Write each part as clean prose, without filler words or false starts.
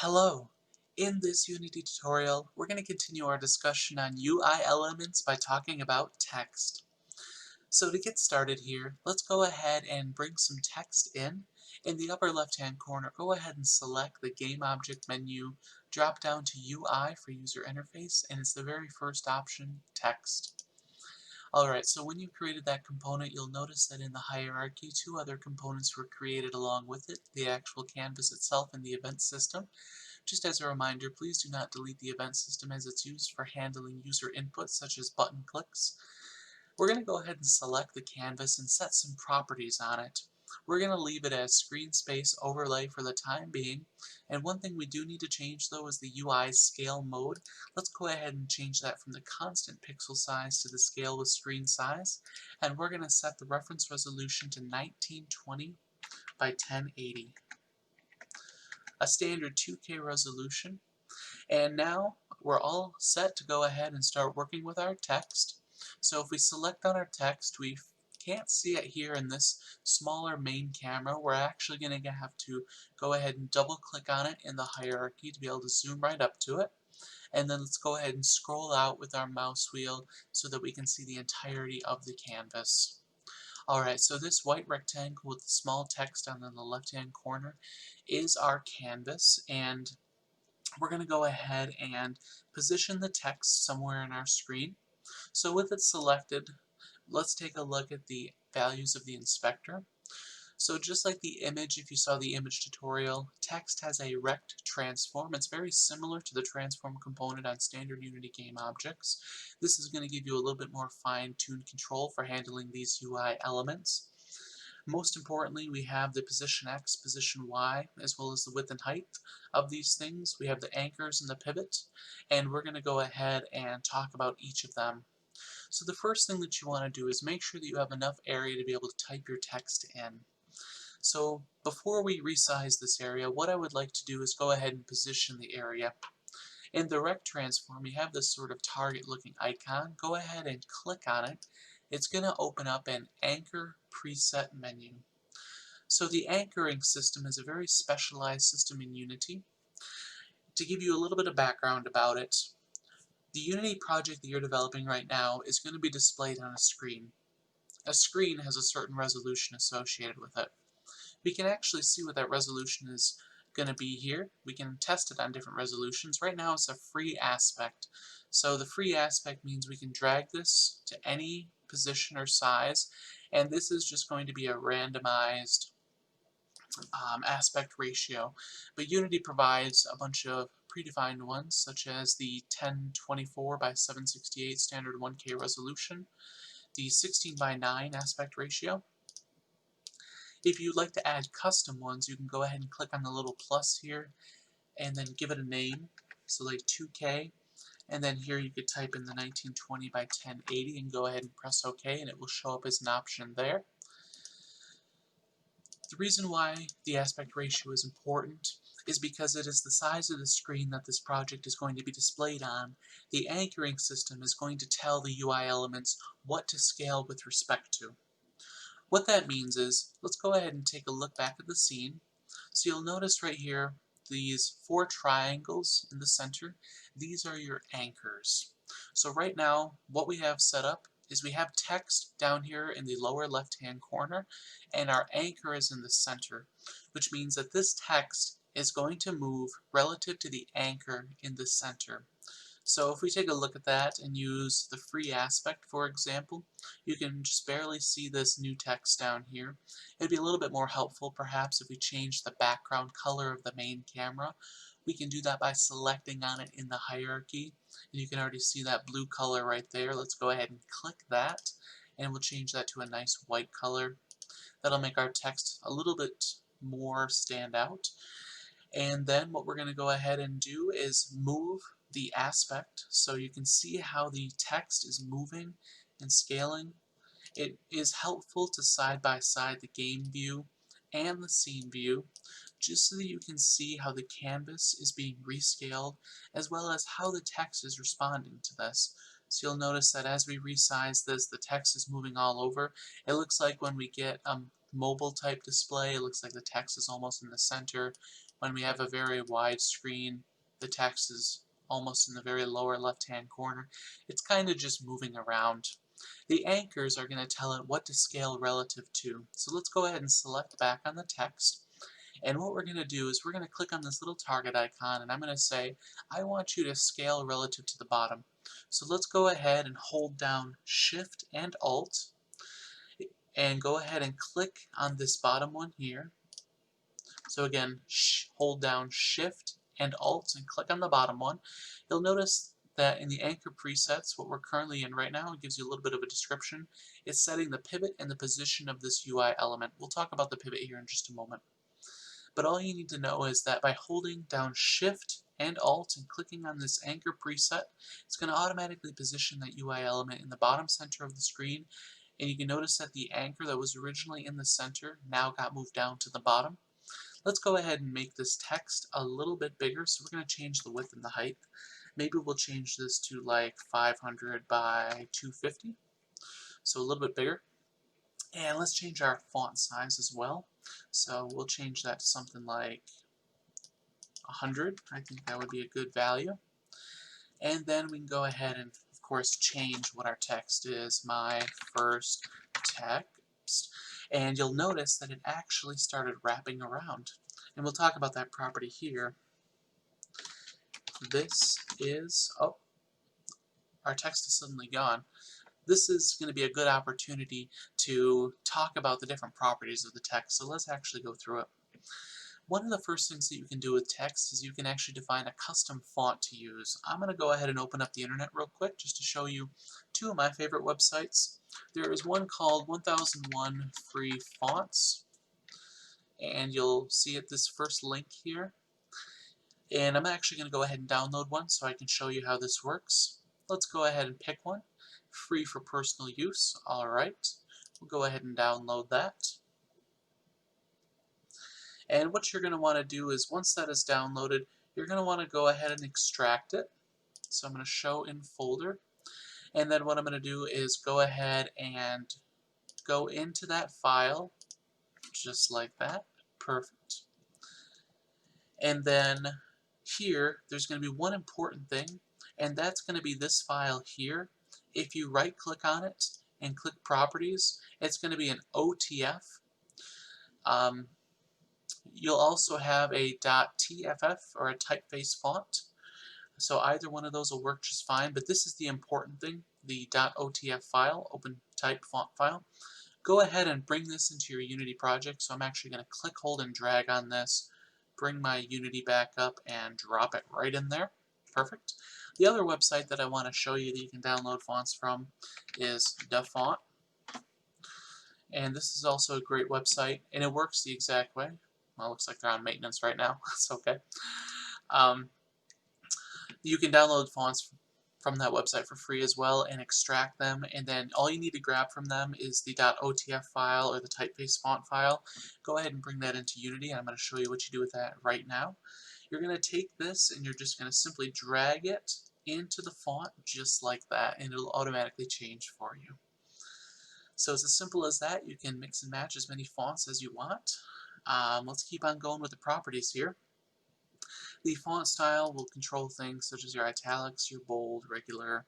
Hello! In this Unity tutorial, we're going to continue our discussion on UI elements by talking about text. So to get started here, let's go ahead and bring some text in. In the upper left-hand corner, go ahead and select the Game Object menu, drop down to UI for User Interface, and it's the very first option, Text. Alright, so when you created that component, you'll notice that in the hierarchy, two other components were created along with it, the actual canvas itself and the event system. Just as a reminder, please do not delete the event system as it's used for handling user input such as button clicks. We're going to go ahead and select the canvas and set some properties on it. We're going to leave it as screen space overlay for the time being, and one thing we do need to change though is the UI scale mode. Let's go ahead and change that from the constant pixel size to the scale with screen size, and we're going to set the reference resolution to 1920 by 1080. A standard 2K resolution. And now we're all set to go ahead and start working with our text. So if we select on our text, we can't see it here in this smaller main camera. We're actually going to have to go ahead and double click on it in the hierarchy to be able to zoom right up to it. And then let's go ahead and scroll out with our mouse wheel so that we can see the entirety of the canvas. Alright, so this white rectangle with the small text on the left-hand corner is our canvas, and we're going to go ahead and position the text somewhere in our screen. So with it selected, let's take a look at the values of the inspector. So just like the image, if you saw the image tutorial, text has a rect transform. It's very similar to the transform component on standard Unity game objects. This is going to give you a little bit more fine-tuned control for handling these UI elements. Most importantly, we have the position X, position Y, as well as the width and height of these things. We have the anchors and the pivot, and we're going to go ahead and talk about each of them. So the first thing that you want to do is make sure that you have enough area to be able to type your text in. So before we resize this area, what I would like to do is go ahead and position the area. In the rect transform, you have this sort of target looking icon. Go ahead and click on it. It's going to open up an anchor preset menu. So the anchoring system is a very specialized system in Unity. To give you a little bit of background about it, the Unity project that you're developing right now is going to be displayed on a screen. A screen has a certain resolution associated with it. We can actually see what that resolution is going to be here. We can test it on different resolutions. Right now it's a free aspect. So the free aspect means we can drag this to any position or size, and this is just going to be a randomized aspect ratio. But Unity provides a bunch of predefined ones, such as the 1024 by 768 standard 1K resolution, the 16 by 9 aspect ratio. If you'd like to add custom ones, you can go ahead and click on the little plus here and then give it a name, so like 2K, and then here you could type in the 1920 by 1080 and go ahead and press OK, and it will show up as an option there. The reason why the aspect ratio is important is because it is the size of the screen that this project is going to be displayed on. The anchoring system is going to tell the UI elements what to scale with respect to. What that means is, let's go ahead and take a look back at the scene. So you'll notice right here, these 4 triangles in the center, these are your anchors. So right now, what we have set up is we have text down here in the lower left-hand corner, and our anchor is in the center, which means that this text is going to move relative to the anchor in the center. So if we take a look at that and use the free aspect, for example, you can just barely see this new text down here. It'd be a little bit more helpful perhaps if we change the background color of the main camera. We can do that by selecting on it in the hierarchy, and you can already see that blue color right there. Let's go ahead and click that, and we'll change that to a nice white color. That'll make our text a little bit more stand out. And then what we're going to go ahead and do is move the aspect so you can see how the text is moving and scaling. It is helpful to side by side the game view and the scene view, just so that you can see how the canvas is being rescaled as well as how the text is responding to this. So you'll notice that as we resize this, the text is moving all over. It looks like when we get a mobile type display, it looks like the text is almost in the center. when we have a very wide screen, the text is almost in the very lower left-hand corner. It's kind of just moving around. The anchors are going to tell it what to scale relative to. So let's go ahead and select back on the text. And what we're going to do is we're going to click on this little target icon, and I'm going to say, I want you to scale relative to the bottom. So let's go ahead and hold down Shift and Alt, and go ahead and click on this bottom one here. So again, hold down Shift and Alt and click on the bottom one. You'll notice that in the anchor presets, what we're currently in right now, it gives you a little bit of a description. It's setting the pivot and the position of this UI element. We'll talk about the pivot here in just a moment. But all you need to know is that by holding down Shift and Alt and clicking on this anchor preset, it's going to automatically position that UI element in the bottom center of the screen. And you can notice that the anchor that was originally in the center now got moved down to the bottom. Let's go ahead and make this text a little bit bigger. So we're going to change the width and the height. Maybe we'll change this to like 500 by 250. So a little bit bigger. And let's change our font size as well. So we'll change that to something like 100. I think that would be a good value. And then we can go ahead and, of course, change what our text is. My first text. And you'll notice that it actually started wrapping around. And we'll talk about that property here. This is, oh, our text is suddenly gone. This is going to be a good opportunity to talk about the different properties of the text. So let's actually go through it. One of the first things that you can do with text is you can actually define a custom font to use. I'm going to go ahead and open up the internet real quick just to show you two of my favorite websites. There is one called 1001 Free Fonts, and you'll see it this first link here. And I'm actually going to go ahead and download one so I can show you how this works. Let's go ahead and pick one. Free for personal use. Alright, we'll go ahead and download that. And what you're going to want to do is once that is downloaded, you're going to want to go ahead and extract it. So I'm going to show in folder. And then what I'm going to do is go ahead and go into that file, just like that. Perfect. And then here, there's going to be one important thing, and that's going to be this file here. If you right click on it and click properties, it's going to be an OTF. You'll also have a .tff or a typeface font. So either one of those will work just fine, but this is the important thing, the .otf file, open type font file. Go ahead and bring this into your Unity project. So I'm actually going to click, hold, and drag on this, bring my Unity back up, and drop it right in there. Perfect. The other website that I want to show you that you can download fonts from is DaFont. And this is also a great website, and it works the exact way. Well, it looks like they're on maintenance right now. That's okay. You can download fonts from that website for free as well and extract them, and then all you need to grab from them is the .otf file or the typeface font file. Go ahead and bring that into Unity, and I'm going to show you what you do with that right now. You're going to take this and you're just going to simply drag it into the font just like that, and it'll automatically change for you. So it's as simple as that. You can mix and match as many fonts as you want. Let's keep on going with the properties here. The font style will control things such as your italics, your bold, regular,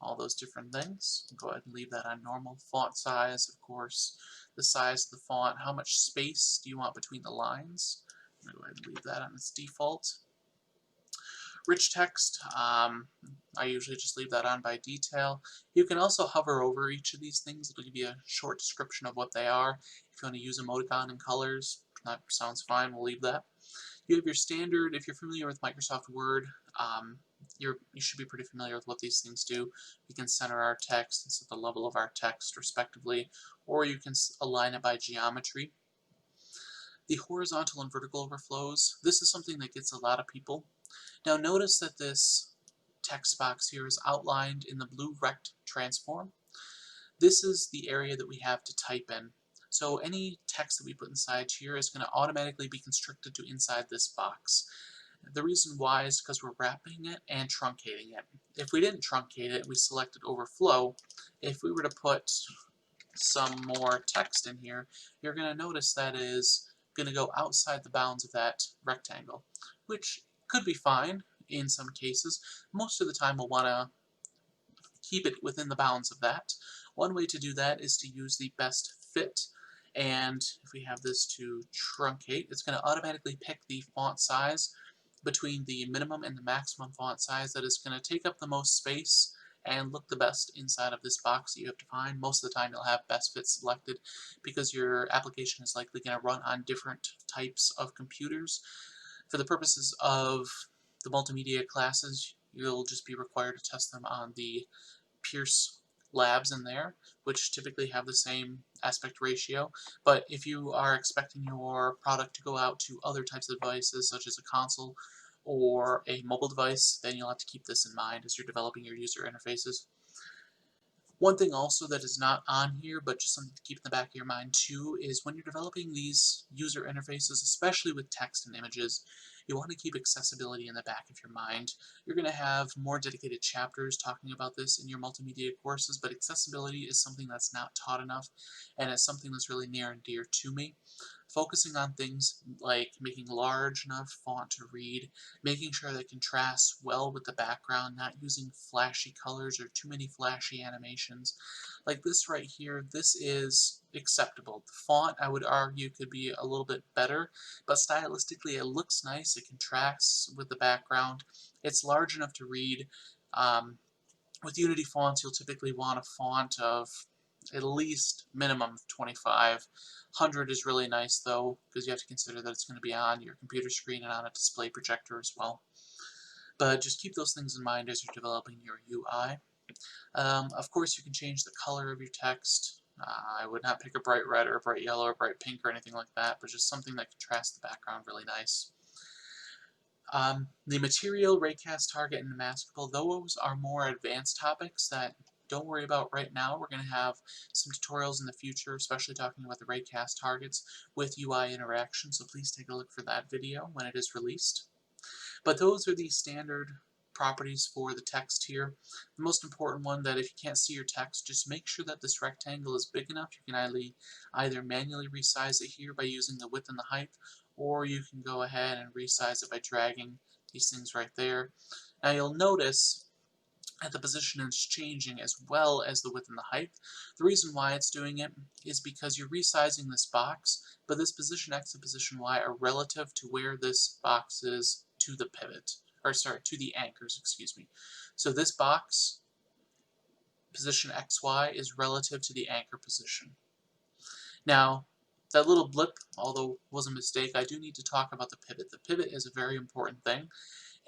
all those different things. Go ahead and leave that on normal. Font size, of course, the size of the font, how much space do you want between the lines. I'm going to go ahead and leave that on its default. Rich text, I usually just leave that on by detail. You can also hover over each of these things. It'll give you a short description of what they are. If you want to use emoticon and colors, that sounds fine, we'll leave that. You have your standard, if you're familiar with Microsoft Word, you should be pretty familiar with what these things do. We can center our text and set the level of our text respectively, or you can align it by geometry. The horizontal and vertical overflows, this is something that gets a lot of people. Now notice that this text box here is outlined in the blue rect transform. This is the area that we have to type in. So any text that we put inside here is going to automatically be constricted to inside this box. The reason why is because we're wrapping it and truncating it. If we didn't truncate it, we selected overflow. If we were to put some more text in here, you're going to notice that is going to go outside the bounds of that rectangle, which could be fine in some cases. Most of the time we'll want to keep it within the bounds of that. One way to do that is to use the best fit, and if we have this to truncate, it's going to automatically pick the font size between the minimum and the maximum font size that is going to take up the most space and look the best inside of this box that you have defined. Most of the time you'll have best fit selected because your application is likely going to run on different types of computers. For the purposes of the multimedia classes, you'll just be required to test them on the Pierce labs in there, which typically have the same aspect ratio. But if you are expecting your product to go out to other types of devices, such as a console or a mobile device, then you'll have to keep this in mind as you're developing your user interfaces. One thing also that is not on here, but just something to keep in the back of your mind too, is when you're developing these user interfaces, especially with text and images, you want to keep accessibility in the back of your mind. You're going to have more dedicated chapters talking about this in your multimedia courses, but accessibility is something that's not taught enough, and it's something that's really near and dear to me. Focusing on things like making large enough font to read, making sure that it contrasts well with the background, not using flashy colors or too many flashy animations. Like this right here, this is acceptable. The font, I would argue, could be a little bit better, but stylistically it looks nice, it contrasts with the background, it's large enough to read. With Unity fonts, you'll typically want a font of at least minimum of 25. 100 is really nice though, because you have to consider that it's going to be on your computer screen and on a display projector as well. But just keep those things in mind as you're developing your UI. Of course, you can change the color of your text. I would not pick a bright red or a bright yellow or bright pink or anything like that, but just something that contrasts the background really nice. The material, raycast, target, and maskable, those are more advanced topics that don't worry about right now. We're going to have some tutorials in the future, especially talking about the raycast targets with UI interaction, so please take a look for that video when it is released. But those are the standard properties for the text here. The most important one, that if you can't see your text, just make sure that this rectangle is big enough. You can either manually resize it here by using the width and the height, or you can go ahead and resize it by dragging these things right there. Now you'll notice that the position is changing as well as the width and the height. The reason why it's doing it is because you're resizing this box, but this position X and position Y are relative to where this box is to the pivot, or sorry, to the anchors, excuse me. So this box, position XY, is relative to the anchor position. Now, that little blip, although was a mistake, I do need to talk about the pivot. The pivot is a very important thing,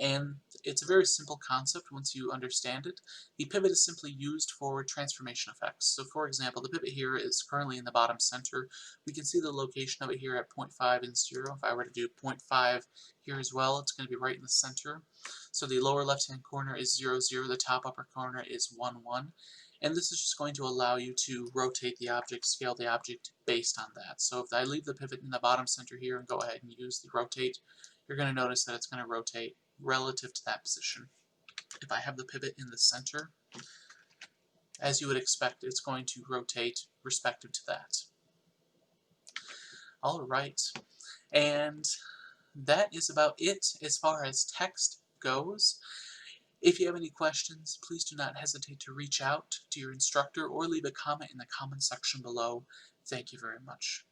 and it's a very simple concept once you understand it. The pivot is simply used for transformation effects. So for example, the pivot here is currently in the bottom center. We can see the location of it here at 0.5 and 0. If I were to do 0.5 here as well, it's going to be right in the center. So the lower left-hand corner is 0, 0, the top upper corner is 1, 1. And this is just going to allow you to rotate the object, scale the object based on that. So if I leave the pivot in the bottom center here and go ahead and use the rotate, you're going to notice that it's going to rotate relative to that position. If I have the pivot in the center, as you would expect, it's going to rotate respective to that. Alright, and that is about it as far as text goes. If you have any questions, please do not hesitate to reach out to your instructor or leave a comment in the comment section below. Thank you very much.